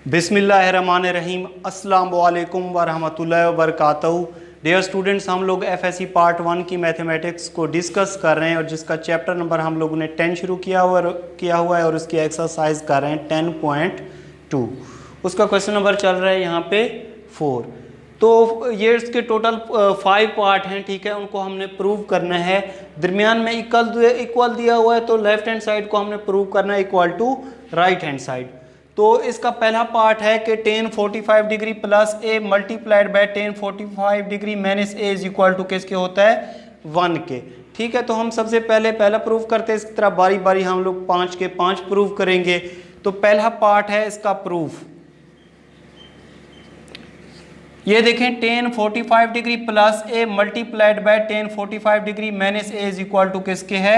बिस्मिल्लाहिर्रहमानिर्रहीम अस्सलाम वालेकुम वरहमतुल्लाहि वबरकातुहू। डियर स्टूडेंट्स, हम लोग एफएससी पार्ट 1 की मैथमेटिक्स को डिस्कस कर रहे हैं और जिसका चैप्टर नंबर हम लोगों ने 10 शुरू किया हुआ है और उसकी एक्सरसाइज कर रहे हैं 10.2। उसका क्वेश्चन नंबर चल रहा है यहाँ पे 4। तो ये इसके टोटल 5 पार्ट हैं, ठीक है। उनको हमने प्रूव करना है। दरमियान में इक्वल दिया हुआ है तो लेफ्ट हैंड साइड को हमने प्रूव करना है equal to right hand side. तो इसका पहला पार्ट है कि tan 45 degree plus a multiplied by tan 45 degree minus a is equal to किसके होता है 1 के, ठीक है। तो हम सबसे पहला प्रूव करते हैं। इस तरह बारी बारी हम लोग 5 के 5 प्रूव करेंगे। तो पहला पार्ट है इसका प्रूफ। ये देखें tan 45 degree plus a multiplied by tan 45 degree minus a is equal to किसके है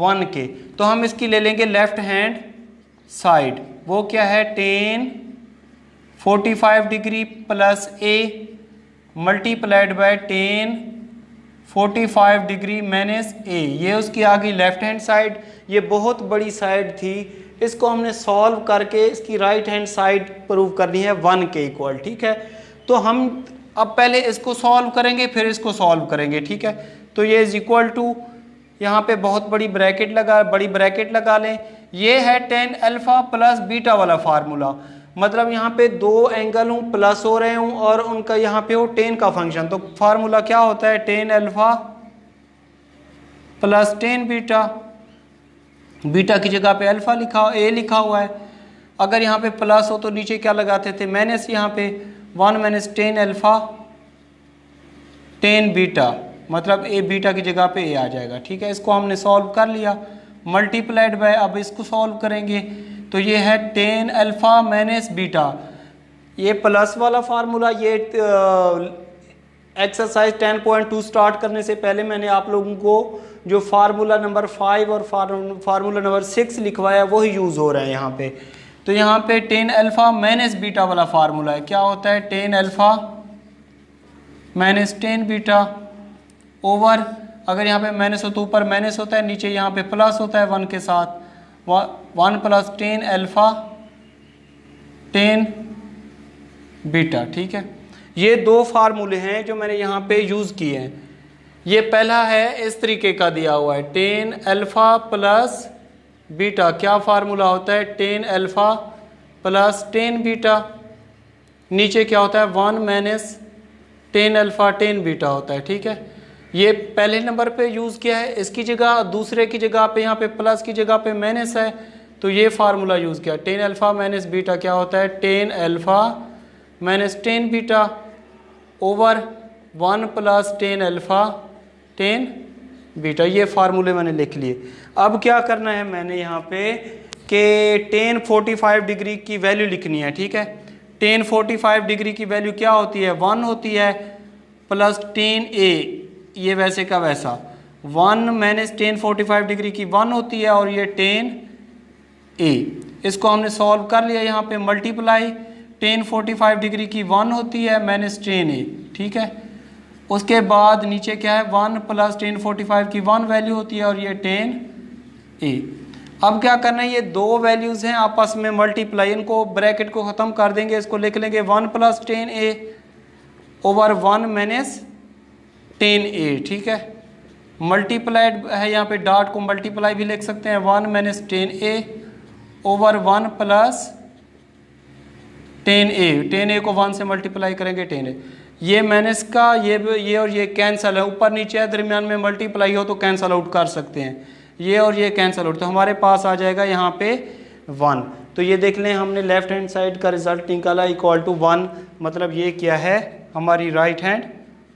1 के। तो हम इसकी ले लेंगे लेफ्ट हैंड साइड। वो क्या है tan 45 degree plus a multiplied by tan 45 degree minus a, ये उसकी आ गई लेफ्ट हैंड साइड। ये बहुत बड़ी साइड थी, इसको हमने सॉल्व करके इसकी राइट हैंड साइड प्रूव करनी है 1 के इक्वल, ठीक है। तो हम अब पहले इसको सॉल्व करेंगे फिर इसको सॉल्व करेंगे, ठीक है। तो ये इज इक्वल टू, यहाँ पे बहुत बड़ी ब्रैकेट लगा लें। ये है tan अल्फा प्लस बीटा वाला फार्मूला, मतलब यहाँ पे दो एंगल हूँ प्लस हो रहे हूँ और उनका यहाँ पे हो tan का फंक्शन। तो फार्मूला क्या होता है tan alpha plus tan beta. Beta की जगह पे अल्फा a लिखा हुआ है। अगर यहाँ पे प्लस हो तो नीचे क्या लगाते थे माइनस, यहाँ पे 1 minus tan alpha tan beta, मतलब a बीटा की जगह पे a आ जाएगा, ठीक है। इसको हमने सॉल्व कर लिया। मल्टीप्लाइड बाय, अब इसको सॉल्व करेंगे तो ये है tan अल्फा माइनस बीटा। ये प्लस वाला फार्मूला, ये एक्सरसाइज 10.2 स्टार्ट करने से पहले मैंने आप लोगों को जो फार्मूला नंबर 5 और फार्मूला नंबर 6 लिखवाया वही यूज़ हो रहा है यहाँ पे। तो यहाँ पे tan अल्फा माइनस बीटा वाला फार्मूला है, क्या होता है tan alpha minus tan beta over, अगर यहाँ पे माइनस हो तो ऊपर माइनस होता है, नीचे यहाँ पे प्लस होता है 1 के साथ, 1 plus tan alpha tan beta, ठीक है। ये दो फार्मूले हैं जो मैंने यहाँ पे यूज़ किए हैं। ये पहला है इस तरीके का दिया हुआ है tan अल्फा प्लस बीटा, क्या फार्मूला होता है tan alpha plus tan beta. नीचे क्या होता है 1 minus tan alpha tan beta होता है, ठीक है। ये पहले नंबर पे यूज़ किया है। इसकी जगह दूसरे की जगह पे यहाँ पे प्लस की जगह पे माइनस है, तो ये फार्मूला यूज़ किया tan अल्फा माइनस बीटा, क्या होता है tan alpha minus tan beta over 1 plus tan alpha tan beta. ये फार्मूले मैंने लिख लिए। अब क्या करना है मैंने यहाँ पे कि tan 45 डिग्री की वैल्यू लिखनी है, ठीक है। tan 45 डिग्री की वैल्यू क्या होती है 1 होती है प्लस tan a, ये वैसे का वैसा 1 माइनस tan 45 डिग्री की 1 होती है और ये tan a। इसको हमने सॉल्व कर लिया। यहाँ पे मल्टीप्लाई tan 45 डिग्री की 1 होती है माइनस tan a, ठीक है। उसके बाद नीचे क्या है 1 प्लस tan 45 की 1 वैल्यू होती है और ये tan a। अब क्या करना है, ये दो वैल्यूज़ हैं आपस में मल्टीप्लाई, इनको ब्रैकेट को ख़त्म कर देंगे। इसको लिख लेंगे 1 plus tan a over 1 minus tan a, ठीक है। मल्टीप्लाइड है, यहाँ पे डॉट को मल्टीप्लाई भी लिख सकते हैं 1 minus tan a over 1 plus tan a को 1 से मल्टीप्लाई करेंगे tan a। ये माइनस का ये और ये कैंसिल है, ऊपर नीचे है, दरमियान में मल्टीप्लाई हो तो कैंसिल आउट कर सकते हैं, ये और ये कैंसिल आउट, तो हमारे पास आ जाएगा यहाँ पे 1। तो ये देख लें, हमने लेफ्ट हैंड साइड का रिजल्ट निकाला इक्वल टू 1, मतलब ये क्या है हमारी राइट हैंड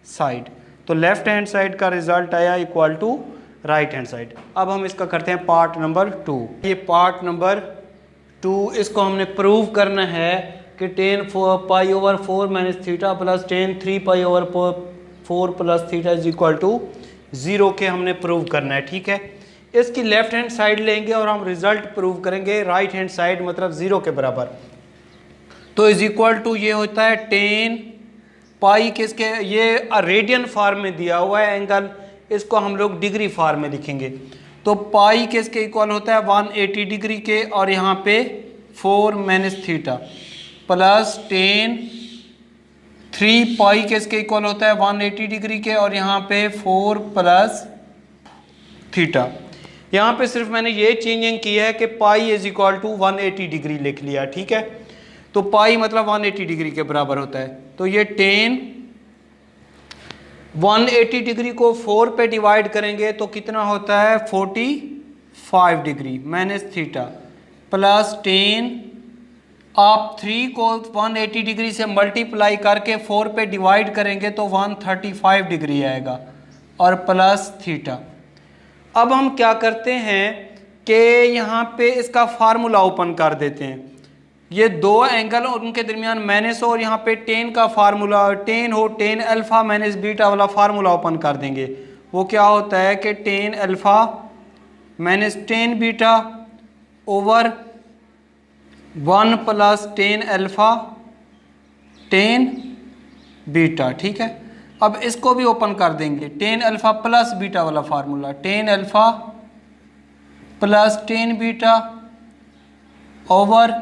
साइड। तो लेफ्ट हैंड साइड का रिजल्ट आया equal to right hand side. अब हम इसका करते हैं पार्ट नंबर 2। ये पार्ट नंबर 2, इसको हमने प्रूव करना है कि tan pi over 4 minus theta plus tan 3 pi over 4 plus theta is equal to 0 के हमने प्रूव करना है, ठीक है। इसकी लेफ्ट हैंड साइड लेंगे और हम रिजल्ट प्रूव करेंगे राइट हैंड साइड, मतलब 0 के बराबर। तो इज इक्वल टू ये होता है tan पाई किसके, ये रेडियन फॉर्म में दिया हुआ है एंगल, इसको हम लोग डिग्री फॉर्म में लिखेंगे। तो पाई किसके इक्वल होता है 180 डिग्री के, और यहाँ पे 4 माइनस थीटा, प्लस टेन 3 पाई किसके इक्वल होता है 180 डिग्री के, और यहाँ पे 4 प्लस थीटा। यहाँ पे सिर्फ मैंने ये चेंजिंग की है कि pi is equal to 180 degree लिख लिया, ठीक है। तो पाई मतलब 180 डिग्री के बराबर होता है। तो ये टेन 180 डिग्री को 4 पे डिवाइड करेंगे तो कितना होता है 45 degree minus theta, plus ten आप 3 को 180 डिग्री से मल्टीप्लाई करके 4 पे डिवाइड करेंगे तो 135 डिग्री आएगा, और प्लस थीटा। अब हम क्या करते हैं कि यहाँ पे इसका फार्मूला ओपन कर देते हैं। ये दो एंगल और उनके दरमियान माइनस हो, और यहाँ पे टेन का फार्मूला टेन हो, टेन अल्फ़ा माइनस बीटा वाला फार्मूला ओपन कर देंगे। वो क्या होता है कि tan alpha minus tan beta over 1 plus tan alpha tan beta, ठीक है। अब इसको भी ओपन कर देंगे, टेन अल्फ़ा प्लस बीटा वाला formula, tan alpha plus tan beta over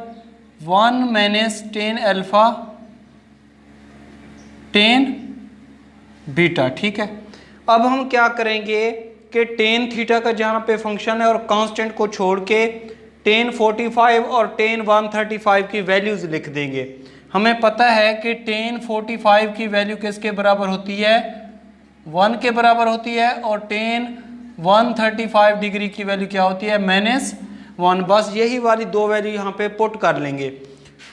1 minus tan alpha tan beta, ठीक है। अब हम क्या करेंगे कि टेन थीटा का जहाँ पे फंक्शन है और कांस्टेंट को छोड़ के टेन 45 और टेन 135 की वैल्यूज़ लिख देंगे। हमें पता है कि टेन 45 की वैल्यू किसके बराबर होती है 1 के बराबर होती है, और टेन 135 डिग्री की वैल्यू क्या होती है -1। बस यही वाली दो वैल्यू यहाँ पे पुट कर लेंगे।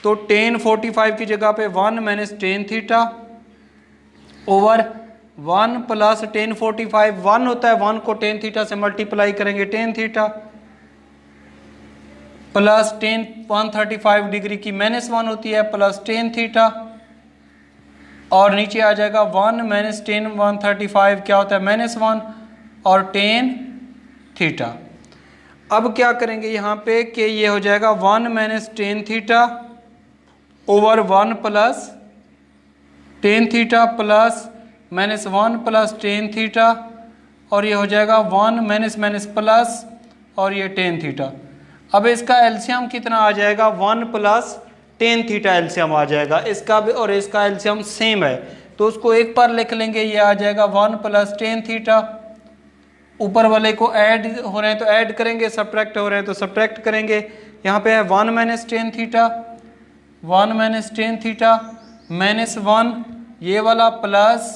तो टेन 45 की जगह पे 1 minus tan theta over 1 plus ten 45 1 होता है, 1 को टेन थीटा से मल्टीप्लाई करेंगे tan theta, plus ten 135 degree की -1 होती है प्लस टेन थीटा, और नीचे आ जाएगा 1 माइनस टेन 135 क्या होता है -1 और टेन थीटा। अब क्या करेंगे यहाँ पे कि ये हो जाएगा 1 minus tan theta over 1 plus tan theta plus -1 plus tan theta, और ये हो जाएगा 1 माइनस माइनस प्लस और ये टेन थीटा। अब इसका एलसीएम कितना आ जाएगा 1 प्लस टेन थीटा एलसीएम आ जाएगा, इसका भी और इसका एलसीएम सेम है तो उसको एक पर लिख लेंगे। ये आ जाएगा 1 प्लस टेन थीटा, ऊपर वाले को ऐड हो रहे हैं तो ऐड करेंगे, सब्ट्रैक्ट हो रहे हैं तो सब्ट्रैक्ट करेंगे। यहाँ पे है 1 minus tan theta, 1 minus tan theta -1 ये वाला प्लस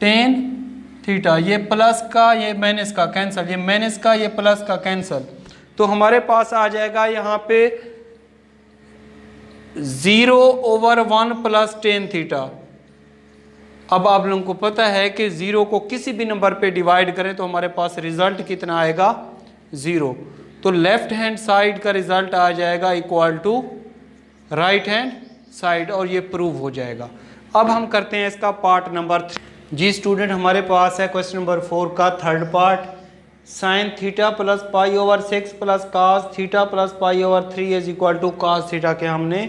टेन थीटा, ये प्लस का ये माइनस का कैंसिल, ये माइनस का ये प्लस का कैंसिल। तो हमारे पास आ जाएगा यहाँ पे 0 ओवर 1 प्लस टेन थीटा। अब आप लोगों को पता है कि 0 को किसी भी नंबर पे डिवाइड करें तो हमारे पास रिजल्ट कितना आएगा 0। तो लेफ्ट हैंड साइड का रिजल्ट आ जाएगा equal to right hand side, और ये प्रूव हो जाएगा। अब हम करते हैं इसका पार्ट नंबर 3। जी स्टूडेंट, हमारे पास है क्वेश्चन नंबर 4 का third part, sine theta plus pi over 6 plus cos theta plus pi over 3 is equal to cos theta के हमने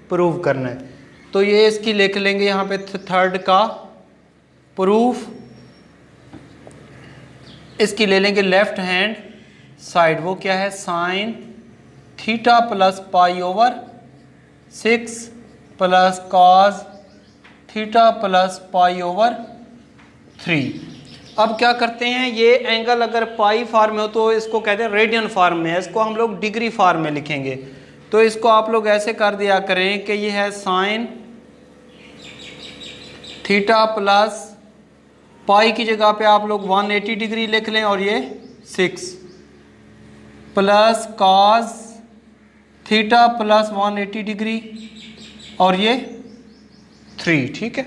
प्रूव करना है। तो ये इसकी लिख लेंगे यहाँ पे थर्ड का प्रूफ, इसकी ले लेंगे लेफ्ट हैंड साइड। वो क्या है sine theta plus pi over 6 plus cos theta plus pi over 3। अब क्या करते हैं, ये एंगल अगर पाई फॉर्म में हो तो इसको कहते हैं रेडियन फॉर्म में है, इसको हम लोग डिग्री फॉर्म में लिखेंगे। तो इसको आप लोग ऐसे कर दिया करें कि ये है साइन थीटा प्लस पाई की जगह पे आप लोग 180 डिग्री लिख लें, और ये 6 plus cos theta plus 180 degree और ये 3, ठीक है।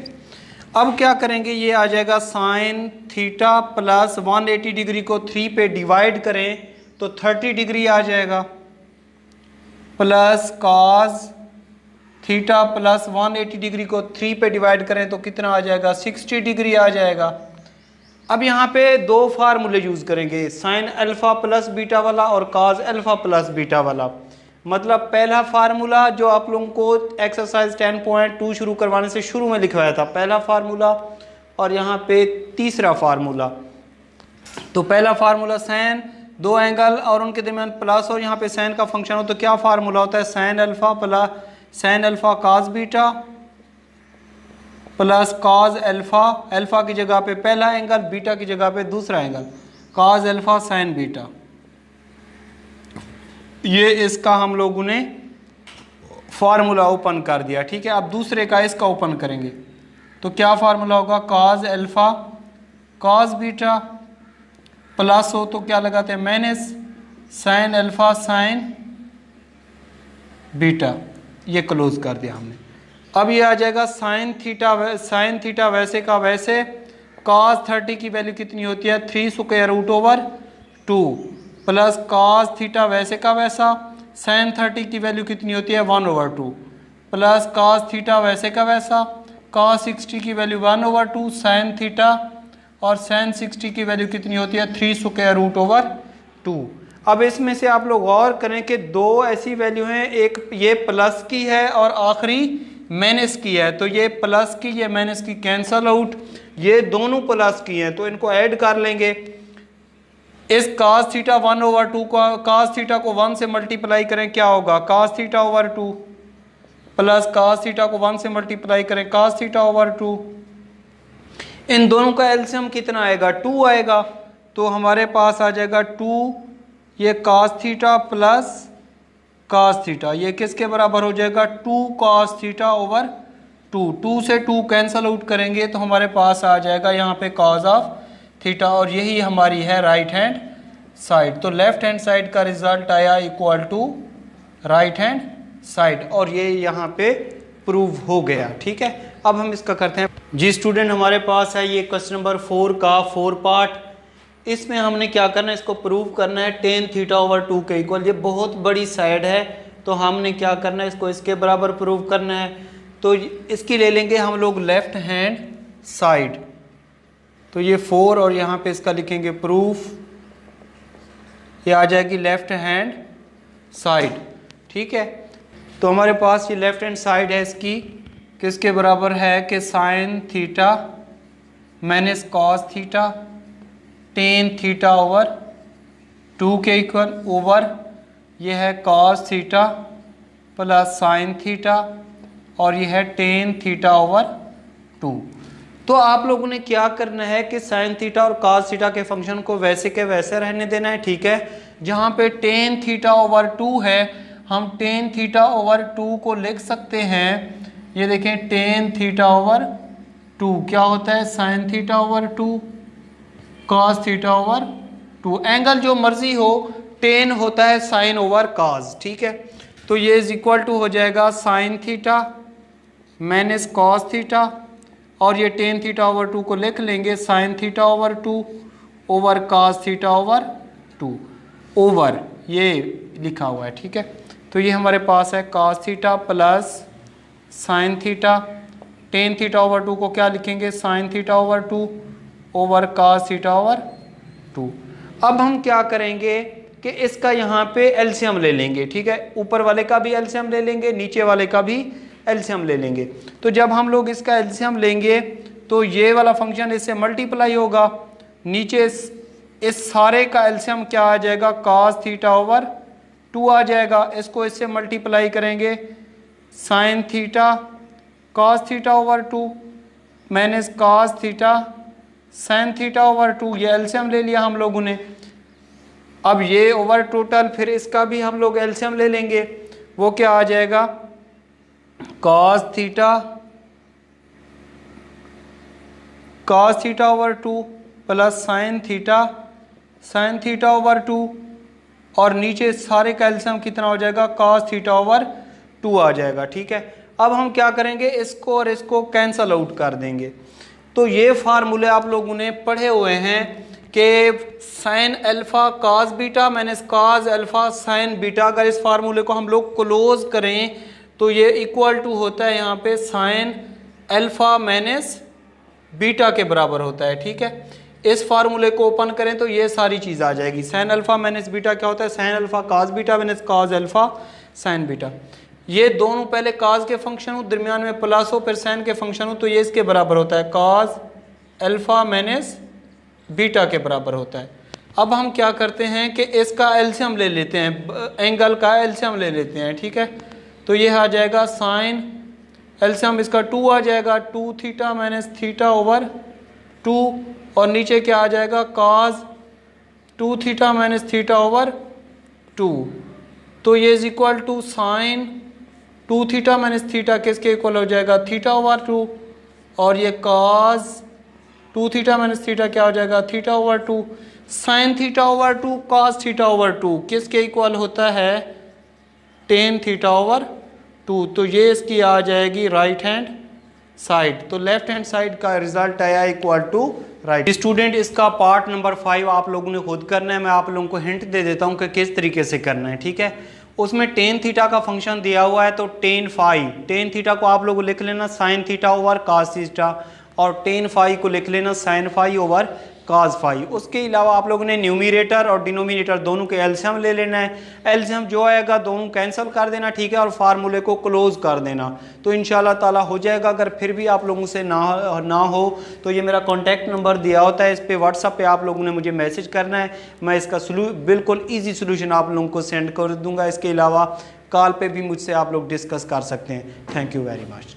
अब क्या करेंगे, ये आ जाएगा साइन थीटा प्लस 180 डिग्री को 3 पे डिवाइड करें तो 30 डिग्री आ जाएगा, plus cos theta plus 180 degree को 3 पे डिवाइड करें तो कितना आ जाएगा 60 डिग्री आ जाएगा। अब यहाँ पे दो फार्मूले यूज़ करेंगे, साइन अल्फ़ा प्लस बीटा वाला और कॉस अल्फ़ा प्लस बीटा वाला। मतलब पहला फार्मूला जो आप लोगों को एक्सरसाइज 10.2 शुरू करवाने से शुरू में लिखवाया था, पहला फार्मूला, और यहाँ पे तीसरा फार्मूला। तो पहला फार्मूला साइन दो एंगल और उनके दरमियान प्लस और यहाँ पे साइन का फंक्शन हो तो क्या फार्मूला होता है, sine alpha plus sine alpha काज बीटा प्लस काज अल्फ़ा, अल्फ़ा की जगह पे पहला एंगल, बीटा की जगह पे दूसरा एंगल, काज अल्फ़ा साइन बीटा। ये इसका हम लोगों ने फार्मूला ओपन कर दिया, ठीक है। अब दूसरे का इसका ओपन करेंगे तो क्या फार्मूला होगा, काज अल्फ़ा काज बीटा प्लस हो तो क्या लगाते हैं minus sine alpha sine beta, ये क्लोज कर दिया हमने। अब ये आ जाएगा साइन थीटा वैसे का वैसे, काज 30 की वैल्यू कितनी होती है 3 square root over 2 plus cos theta वैसे का वैसा, साइन 30 की वैल्यू कितनी होती है 1 ओवर 2 प्लस काज थीटा वैसे का वैसा, काज 60 की वैल्यू 1 ओवर 2 साइन थीटा, और साइन 60 की वैल्यू कितनी होती है 3 स्क्वायर रूट ओवर 2। अब इसमें से आप लोग गौर करें कि दो ऐसी वैल्यू हैं, एक ये प्लस की है और आखिरी माइनस की है, तो ये प्लस की ये माइनस की कैंसल आउट, ये दोनों प्लस की हैं तो इनको ऐड कर लेंगे। इस काज थीटा 1 ओवर 2 का काज थीटा को 1 से मल्टीप्लाई करें क्या होगा, काज theta over 2 plus cos theta को 1 से मल्टीप्लाई करें काज थीटा ओवर 2। इन दोनों का एलसीएम कितना आएगा 2 आएगा, तो हमारे पास आ जाएगा 2, ये काज थीटा प्लस काज थीटा, ये किसके बराबर हो जाएगा 2 काज थीटा ओवर 2। 2 से 2 कैंसल आउट करेंगे तो हमारे पास आ जाएगा यहाँ पे काज ऑफ थीटा, और यही हमारी है राइट हैंड साइड। तो लेफ्ट हैंड साइड का रिजल्ट आया equal to right hand side, और ये यहाँ पे प्रूव हो गया, ठीक है। अब हम इसका करते हैं जी स्टूडेंट, हमारे पास है ये क्वेश्चन नंबर 4 का 4 पार्ट। इसमें हमने क्या करना है, इसको प्रूव करना है टेन थीटा ओवर 2 के इक्वल। ये बहुत बड़ी साइड है तो हमने क्या करना है, इसको इसके बराबर प्रूव करना है। तो इसकी ले लेंगे हम लोग लेफ्ट हैंड साइड, तो ये 4 और यहाँ पे इसका लिखेंगे प्रूफ, ये आ जाएगी लेफ्ट हैंड साइड, ठीक है। तो हमारे पास ये लेफ्ट हैंड साइड है इसकी किसके बराबर है कि sine theta minus cos theta tan theta over 2 के इक्वल, ओवर ये है cos theta plus sine theta, और ये है टेन थीटा ओवर 2। तो आप लोगों ने क्या करना है कि साइन थीटा और कॉस थीटा के फंक्शन को वैसे के वैसे रहने देना है, ठीक है। जहाँ पे टेन थीटा ओवर 2 है, हम टेन थीटा ओवर 2 को लिख सकते हैं, ये देखें टेन थीटा ओवर 2 क्या होता है sine theta over 2 cos theta over 2, angle जो मर्जी हो, टेन होता है साइन ओवर कॉस, ठीक है। तो ये इज इक्वल टू हो जाएगा sine theta minus cos theta, और ये टेन थीटा ओवर 2 को लिख लेंगे sign theta over 2 over cos theta over 2, over ये लिखा हुआ है, ठीक है। तो ये हमारे पास है cos theta plus sine theta, tan theta over 2 को क्या लिखेंगे sign theta over 2 over cos theta over 2। अब हम क्या करेंगे कि इसका यहाँ पे एलसीएम ले लेंगे, ठीक है। ऊपर वाले का भी एलसीएम ले लेंगे, नीचे वाले का भी एलसीएम ले लेंगे। तो जब हम लोग इसका एलसीएम लेंगे तो ये वाला फंक्शन इससे मल्टीप्लाई होगा, नीचे इस सारे का एलसीएम क्या आ जाएगा कॉस थीटा ओवर 2 आ जाएगा। इसको इससे मल्टीप्लाई करेंगे sine theta cos theta over 2 minus cos theta sine theta over 2, ये एलसीएम ले लिया हम लोगों ने। अब ये ओवर टोटल, फिर इसका भी हम लोग एलसीएम ले लेंगे, वो क्या आ जाएगा cos theta over 2 plus sign theta over 2, और नीचे सारे का एलसीएम कितना हो जाएगा कॉस थीटा ओवर 2 आ जाएगा, ठीक है। अब हम क्या करेंगे, इसको और इसको कैंसल आउट कर देंगे। तो ये फार्मूले आप लोगों ने पढ़े हुए हैं कि sine alpha cos beta minus cos alpha sign beta, अगर इस फार्मूले को हम लोग क्लोज करें तो ये इक्वल टू होता है यहाँ पे साइन अल्फा माइनस बीटा के बराबर होता है, ठीक है। इस फार्मूले को ओपन करें तो ये सारी चीज़ आ जाएगी। साइन अल्फा माइनस बीटा क्या होता है sine alpha cos beta minus cos alpha sign beta. ये दोनों पहले कॉस के फंक्शन हो, दरमियान में प्लस हो, फिर साइन के फंक्शन हो, तो ये इसके बराबर होता है कॉस अल्फा माइनस बीटा के बराबर होता है। अब हम क्या करते हैं कि इसका एलसीएम ले लेते हैं, एंगल का एलसीएम ले लेते हैं, ठीक है। तो ये आ जाएगा साइन, एलसीएम इसका 2 आ जाएगा, 2 थीटा माइनस थीटा ओवर 2, और नीचे क्या आ जाएगा cos 2 theta minus theta over 2। तो ये is equal to sine 2 theta minus theta किसके इक्वल हो जाएगा थीटा ओवर 2, और ये कॉस 2 थीटा माइनस थीटा क्या हो जाएगा theta over 2। Sign theta over 2 cos theta over 2 किसके इक्वल होता है टेन थीटा ओवर 2। तो ये इसकी आ जाएगी राइट हैंड साइड। तो लेफ्ट हैंड साइड का रिजल्ट आया इक्वल टू राइट। स्टूडेंट इसका पार्ट नंबर 5 आप लोगों ने खुद करना है, मैं आप लोगों को हिंट दे देता हूँ कि किस तरीके से करना है, ठीक है। उसमें टेन थीटा का फंक्शन दिया हुआ है, तो टेन थीटा को आप लोग लिख लेना sine theta over cos theta, और टेन फाई को लिख लेना sine phi over cos phi. उसके अलावा आप लोगों ने न्यूमिनेटर और डिनोमिनेटर दोनों के एलसीएम ले लेना है। एलसीएम जो आएगा दोनों कैंसिल कर देना, ठीक है, और फार्मूले को क्लोज कर देना, तो इंशाल्लाह ताला हो जाएगा। अगर फिर भी आप लोगों से ना हो तो ये मेरा कॉन्टैक्ट नंबर दिया होता है, इस पे व्हाट्सअप पे आप लोगों ने मुझे मैसेज करना है, मैं इसका बिल्कुल ईजी सोल्यूशन आप लोगों को सेंड कर दूँगा। इसके अलावा कॉल पे भी मुझसे आप लोग डिस्कस कर सकते हैं। Thank you very much.